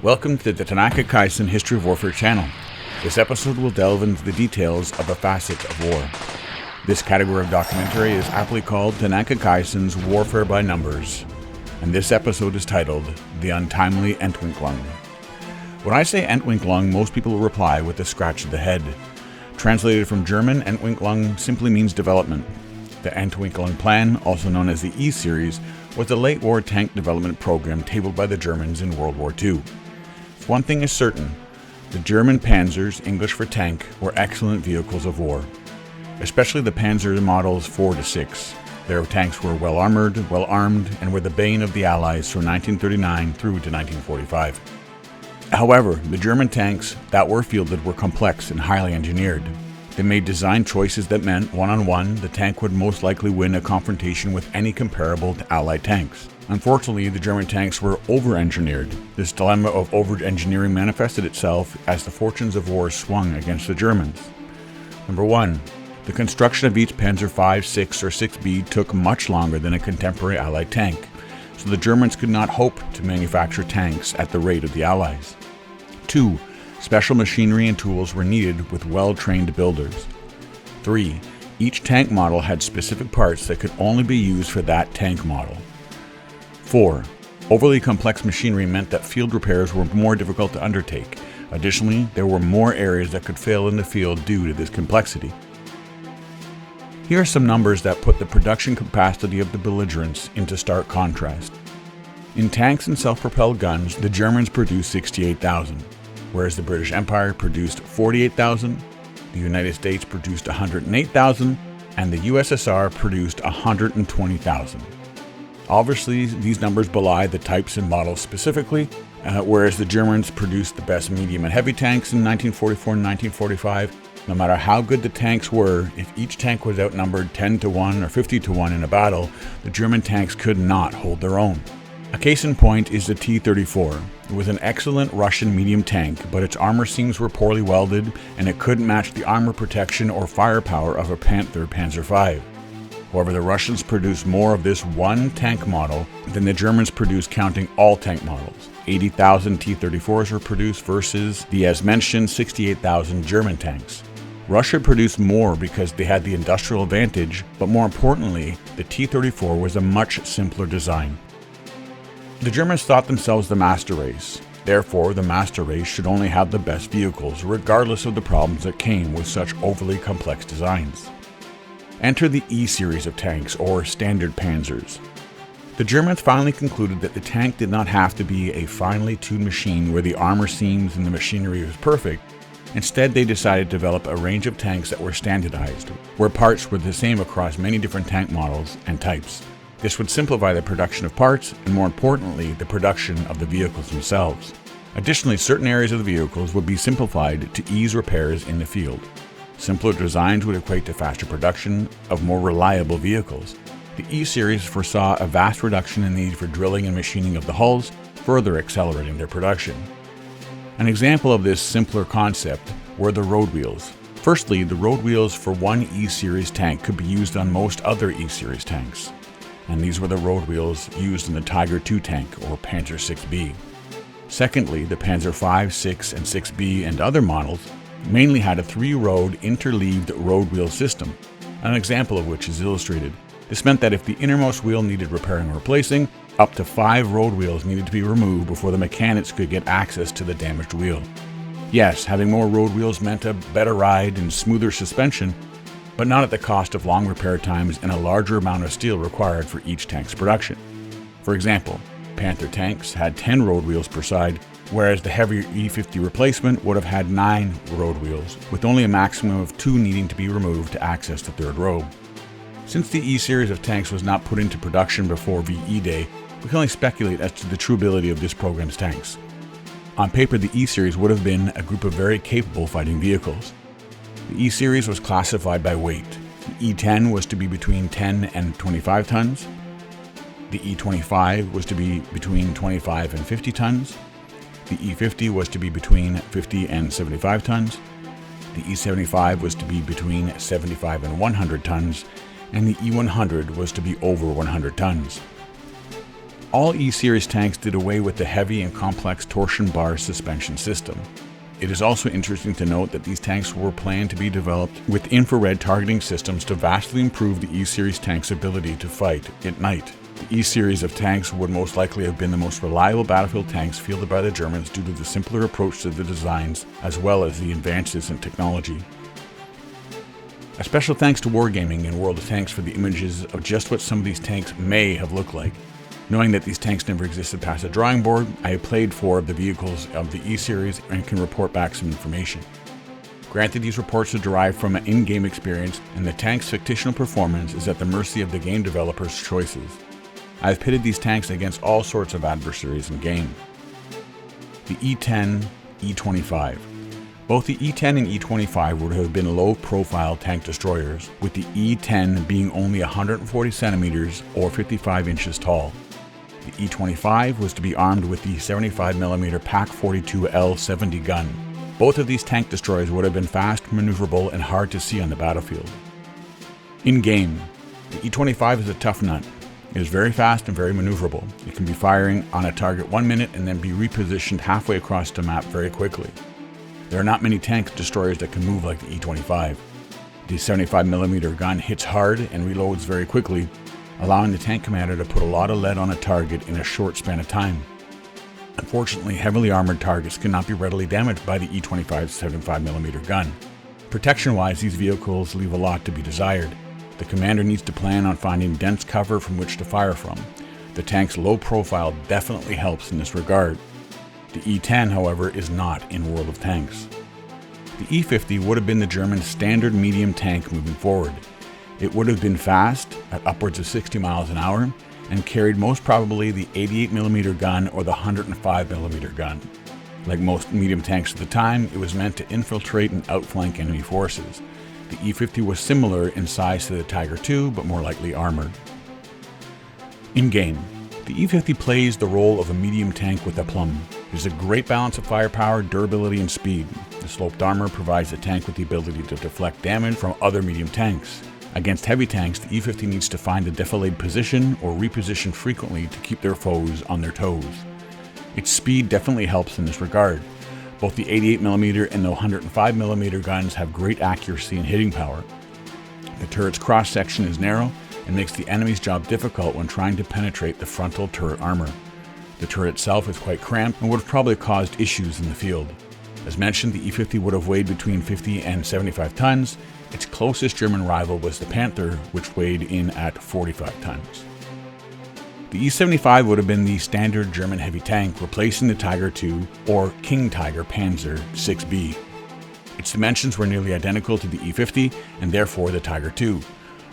Welcome to the TenakaKaiSan's History of Warfare channel. This episode will delve into the details of a facet of war. This category of documentary is aptly called TenakaKaiSan's Warfare by Numbers, and this episode is titled The Untimely Entwicklung. When I say Entwicklung, most people will reply with a scratch of the head. Translated from German, Entwicklung simply means development. The Entwicklung plan, also known as the ESeries, was the late war tank development program tabled by the Germans in World War II. One thing is certain, the German panzers, English for tank, were excellent vehicles of war, especially the Panzer models 4 to 6. Their tanks were well armored, well armed, and were the bane of the Allies from 1939 through to 1945. However, the German tanks that were fielded were complex and highly engineered. They made design choices that meant, one-on-one, the tank would most likely win a confrontation with any comparable to Allied tanks. Unfortunately, the German tanks were over-engineered. This dilemma of over-engineering manifested itself as the fortunes of war swung against the Germans. Number 1. The construction of each Panzer V, 6, or 6B took much longer than a contemporary Allied tank, so the Germans could not hope to manufacture tanks at the rate of the Allies. 2. Special machinery and tools were needed with well-trained builders. 3. Each tank model had specific parts that could only be used for that tank model. 4. Overly complex machinery meant that field repairs were more difficult to undertake. Additionally, there were more areas that could fail in the field due to this complexity. Here are some numbers that put the production capacity of the belligerents into stark contrast. In tanks and self-propelled guns, the Germans produced 68,000, whereas the British Empire produced 48,000, the United States produced 108,000, and the USSR produced 120,000. Obviously, these numbers belie the types and models specifically, whereas the Germans produced the best medium and heavy tanks in 1944 and 1945. No matter how good the tanks were, if each tank was outnumbered 10 to 1 or 50 to 1 in a battle, the German tanks could not hold their own. A case in point is the T-34. It was an excellent Russian medium tank, but its armor seams were poorly welded, and it couldn't match the armor protection or firepower of a Panther Panzer V. However, the Russians produced more of this one tank model than the Germans produced counting all tank models. 80,000 T-34s were produced versus the, as mentioned, 68,000 German tanks. Russia produced more because they had the industrial advantage, but more importantly, the T-34 was a much simpler design. The Germans thought themselves the master race. Therefore, the master race should only have the best vehicles, regardless of the problems that came with such overly complex designs. Enter the E-series of tanks, or standard panzers. The Germans finally concluded that the tank did not have to be a finely tuned machine where the armor seams and the machinery was perfect. Instead, they decided to develop a range of tanks that were standardized, where parts were the same across many different tank models and types. This would simplify the production of parts, and more importantly, the production of the vehicles themselves. Additionally, certain areas of the vehicles would be simplified to ease repairs in the field. Simpler designs would equate to faster production of more reliable vehicles. The E-series foresaw a vast reduction in the need for drilling and machining of the hulls, further accelerating their production. An example of this simpler concept were the road wheels. Firstly, the road wheels for one E-series tank could be used on most other E-series tanks, and these were the road wheels used in the Tiger II tank, or Panzer 6B. Secondly, the Panzer V, 6, and 6B and other models mainly had a 3-road interleaved road wheel system, an example of which is illustrated. This meant that if the innermost wheel needed repairing or replacing, up to 5 road wheels needed to be removed before the mechanics could get access to the damaged wheel. Yes, having more road wheels meant a better ride and smoother suspension, but not at the cost of long repair times and a larger amount of steel required for each tank's production. For example, Panther tanks had 10 road wheels per side, whereas the heavier E50 replacement would have had 9 road wheels, with only a maximum of 2 needing to be removed to access the third row. Since the E-series of tanks was not put into production before VE Day, we can only speculate as to the true ability of this program's tanks. On paper, the E-series would have been a group of very capable fighting vehicles. The E-series was classified by weight. The E10 was to be between 10 and 25 tons. The E25 was to be between 25 and 50 tons. The E50 was to be between 50 and 75 tons. The E75 was to be between 75 and 100 tons. And the E100 was to be over 100 tons. All E-Series tanks did away with the heavy and complex torsion bar suspension system. It is also interesting to note that these tanks were planned to be developed with infrared targeting systems to vastly improve the E-Series tank's ability to fight at night. The E-Series of tanks would most likely have been the most reliable battlefield tanks fielded by the Germans due to the simpler approach to the designs as well as the advances in technology. A special thanks to Wargaming and World of Tanks for the images of just what some of these tanks may have looked like. Knowing that these tanks never existed past the drawing board, I have played 4 of the vehicles of the E-Series and can report back some information. Granted, these reports are derived from an in-game experience, and the tank's fictional performance is at the mercy of the game developer's choices. I have pitted these tanks against all sorts of adversaries in game. The E-10, E-25. Both the E-10 and E-25 would have been low-profile tank destroyers, with the E-10 being only 140 centimeters or 55 inches tall. The E-25 was to be armed with the 75mm PaK-42 L-70 gun. Both of these tank destroyers would have been fast, maneuverable, and hard to see on the battlefield. In-game, the E-25 is a tough nut. It is very fast and very maneuverable. It can be firing on a target 1 minute and then be repositioned halfway across the map very quickly. There are not many tank destroyers that can move like the E-25. The 75mm gun hits hard and reloads very quickly, allowing the tank commander to put a lot of lead on a target in a short span of time. Unfortunately, heavily armored targets cannot be readily damaged by the E-25's 75mm gun. Protection-wise, these vehicles leave a lot to be desired. The commander needs to plan on finding dense cover from which to fire from. The tank's low profile definitely helps in this regard. The E-10, however, is not in World of Tanks. The E-50 would have been the German standard medium tank moving forward. It would have been fast, at upwards of 60 miles an hour, and carried most probably the 88mm gun or the 105mm gun. Like most medium tanks at the time, it was meant to infiltrate and outflank enemy forces. The E-50 was similar in size to the Tiger II, but more lightly armored. In-game, the E-50 plays the role of a medium tank with aplomb. It is a great balance of firepower, durability, and speed. The sloped armor provides the tank with the ability to deflect damage from other medium tanks. Against heavy tanks, the E-50 needs to find a defilade position or reposition frequently to keep their foes on their toes. Its speed definitely helps in this regard. Both the 88mm and the 105mm guns have great accuracy and hitting power. The turret's cross-section is narrow and makes the enemy's job difficult when trying to penetrate the frontal turret armor. The turret itself is quite cramped and would have probably caused issues in the field. As mentioned, the E-50 would have weighed between 50 and 75 tons. Its closest German rival was the Panther, which weighed in at 45 tons. The E-75 would have been the standard German heavy tank, replacing the Tiger II or King Tiger Panzer 6B. Its dimensions were nearly identical to the E-50 and therefore the Tiger II.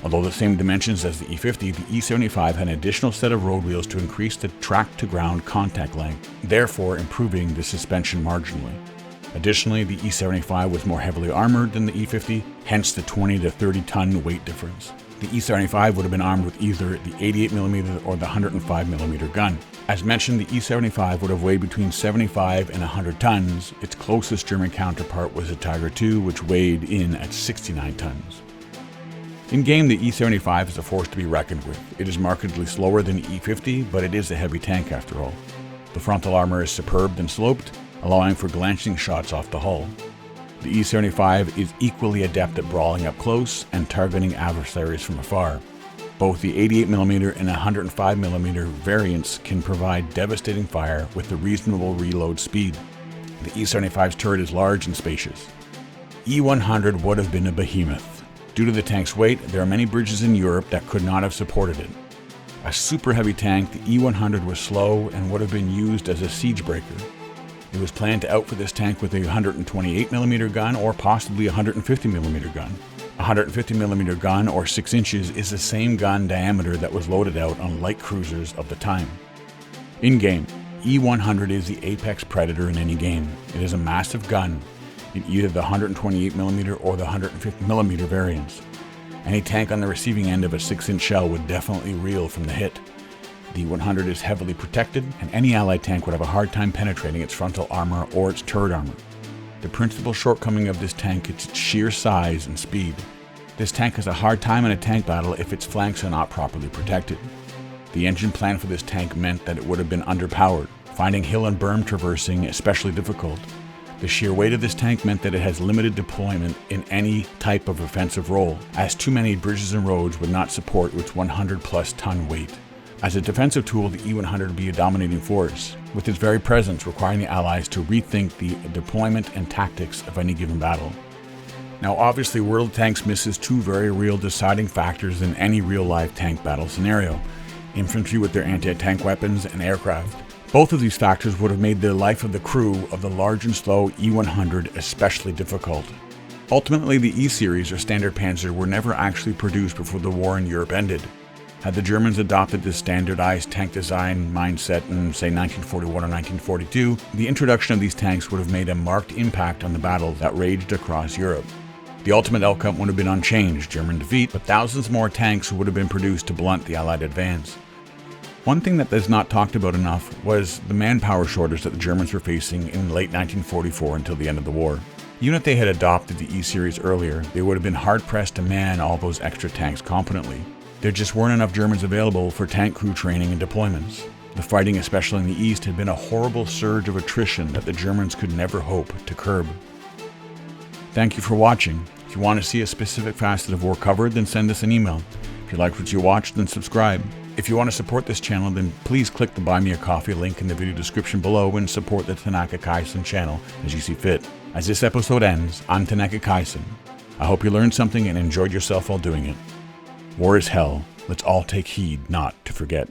Although the same dimensions as the E-50, the E-75 had an additional set of road wheels to increase the track-to-ground contact length, therefore improving the suspension marginally. Additionally, the E-75 was more heavily armored than the E-50, hence the 20 to 30 ton weight difference. The E-75 would have been armed with either the 88mm or the 105mm gun. As mentioned, the E-75 would have weighed between 75 and 100 tons. Its closest German counterpart was the Tiger II, which weighed in at 69 tons. In-game, the E-75 is a force to be reckoned with. It is markedly slower than the E-50, but it is a heavy tank after all. The frontal armor is superb and sloped, allowing for glancing shots off the hull. The E-75 is equally adept at brawling up close and targeting adversaries from afar. Both the 88mm and 105mm variants can provide devastating fire with a reasonable reload speed. The E-75's turret is large and spacious. E-100 would have been a behemoth. Due to the tank's weight, there are many bridges in Europe that could not have supported it. A super heavy tank, the E-100 was slow and would have been used as a siege breaker. It was planned to outfit this tank with a 128mm gun or possibly a 150mm gun. A 150mm gun, or 6 inches, is the same gun diameter that was loaded out on light cruisers of the time. In-game, E-100 is the apex predator in any game. It is a massive gun in either the 128mm or the 150mm variants. Any tank on the receiving end of a 6-inch shell would definitely reel from the hit. The 100 is heavily protected, and any allied tank would have a hard time penetrating its frontal armor or its turret armor. The principal shortcoming of this tank is its sheer size and speed. This tank has a hard time in a tank battle if its flanks are not properly protected. The engine plan for this tank meant that it would have been underpowered, finding hill and berm traversing especially difficult. The sheer weight of this tank meant that it has limited deployment in any type of offensive role, as too many bridges and roads would not support its 100-plus ton weight. As a defensive tool, the E-100 would be a dominating force, with its very presence requiring the Allies to rethink the deployment and tactics of any given battle. Now obviously World of Tanks misses two very real deciding factors in any real-life tank battle scenario: infantry with their anti-tank weapons and aircraft. Both of these factors would have made the life of the crew of the large and slow E-100 especially difficult. Ultimately, the E-Series or Standard Panzer were never actually produced before the war in Europe ended. Had the Germans adopted this standardized tank design mindset in, say, 1941 or 1942, the introduction of these tanks would have made a marked impact on the battles that raged across Europe. The ultimate outcome would have been unchanged, German defeat, but thousands more tanks would have been produced to blunt the Allied advance. One thing that is not talked about enough was the manpower shortage that the Germans were facing in late 1944 until the end of the war. Even if they had adopted the E-Series earlier, they would have been hard-pressed to man all those extra tanks competently. There just weren't enough Germans available for tank crew training and deployments. The fighting, especially in the East, had been a horrible surge of attrition that the Germans could never hope to curb. Thank you for watching. If you want to see a specific facet of war covered, then send us an email. If you liked what you watched, then subscribe. If you want to support this channel, then please click the Buy Me a Coffee link in the video description below and support the TenakaKaiSan channel as you see fit. As this episode ends, I'm TenakaKaiSan. I hope you learned something and enjoyed yourself while doing it. War is hell. Let's all take heed not to forget.